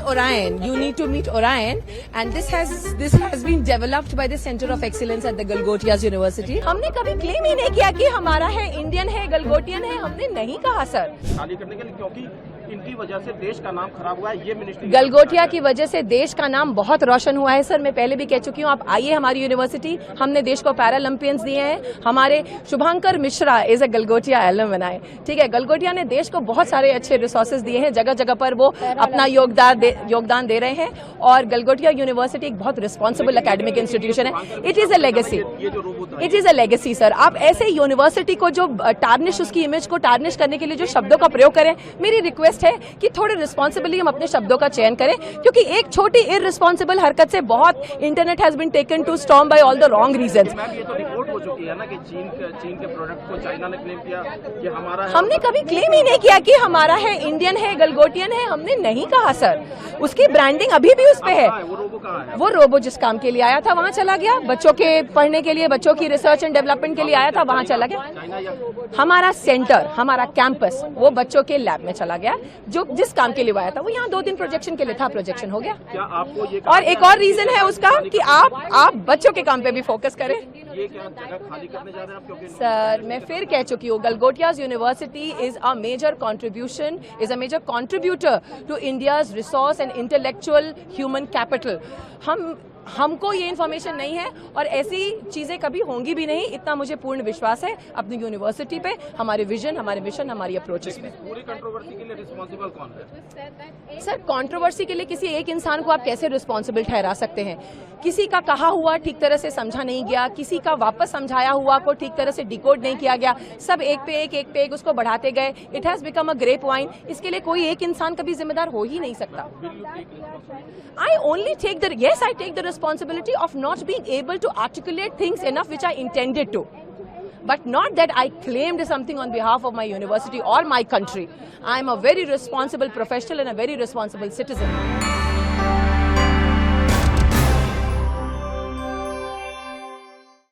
Orion. You need to meet Orion, and this has been developed by the Center of Excellence at the Galgotias University. हमने कभी claim ही नहीं किया कि हमारा है, इंडियन है, गलगोटियन है, हमने नहीं कहा सर। खाली करने के लिए, क्योंकि इनकी वजह से देश का नाम खराब हुआ है, ये मिनिस्ट्री गलगोटिया की वजह से देश का नाम बहुत रोशन हुआ है सर। मैं पहले भी कह चुकी हूँ, आप आइए हमारी यूनिवर्सिटी, हमने देश को पैरालंपियंस दिए हैं। हमारे Shubhankar Mishra is a Galgotia alum बनाए, ठीक है। गलगोटिया ने देश को बहुत सारे अच्छे रिसोर्सेज दिए हैं, जगह जगह पर वो अपना योगदान दे रहे हैं। और गलगोटिया यूनिवर्सिटी एक बहुत रिस्पॉन्सिबल एकेडमिक इंस्टीट्यूशन है। It is a legacy, it is a legacy sir. आप ऐसे यूनिवर्सिटी को जो टार्निश, उसकी इमेज को टार्निश करने के लिए जो शब्दों का प्रयोग करें, मेरी रिक्वेस्ट है कि थोड़े रिस्पॉन्सिबली हम अपने शब्दों का चयन करें, क्योंकि एक छोटी इररिस्पॉन्सिबल हरकत से बहुत internet has been taken to storm by all the wrong reasons. ये तो रिपोर्ट हो चुकी है ना कि चीन के प्रोडक्ट को चाइना ने क्लेम किया कि हमारा है। हमने कभी क्लेम ही नहीं किया कि हमारा है, इंडियन है, गलगोटियन है, हमने नहीं कहा सर। उसकी ब्रांडिंग अभी भी उस पे है। वो रोबो कहाँ है? वो रोबो जिस काम के लिए आया था वहाँ चला गया, बच्चों के पढ़ने के लिए, बच्चों की रिसर्च एंड डेवलपमेंट के लिए आया था, वहाँ चला गया। हमारा सेंटर, हमारा कैंपस वो बच्चों के लैब में चला गया, जो जिस काम के लिए आया था। वो यहाँ 2 दिन प्रोजेक्शन के लिए था, प्रोजेक्शन हो गया। क्या आपको ये और एक और रीजन है उसका कि आप बच्चों के काम पे भी फोकस करें। ये क्या जगह खाली करने जा रहे हैं आप? क्योंकि सर मैं फिर कह चुकी हूँ, Galgotias university is a major contributor to India's resource and intellectual human capital. हमको ये इन्फॉर्मेशन नहीं है और ऐसी चीजें कभी होंगी भी नहीं, इतना मुझे पूर्ण विश्वास है अपनी यूनिवर्सिटी पे, हमारे विजन, हमारे मिशन, हमारी अप्रोचेस पे। पूरी कंट्रोवर्सी के लिए रिस्पॉन्सिबल कौन है? सर कंट्रोवर्सी के लिए किसी एक इंसान को आप कैसे रिस्पॉन्सिबल ठहरा सकते हैं? किसी का कहा हुआ ठीक तरह से समझा नहीं गया, किसी का वापस समझाया हुआ को ठीक तरह से डिकोड नहीं किया गया, सब एक पे एक उसको बढ़ाते गए। It has become a grape wine. इसके लिए कोई एक इंसान कभी जिम्मेदार हो ही नहीं सकता। I take the responsibility of not being able to articulate things enough which I intended to. But not that I claimed something on behalf of my university or my country. I am a very responsible professional and a very responsible citizen.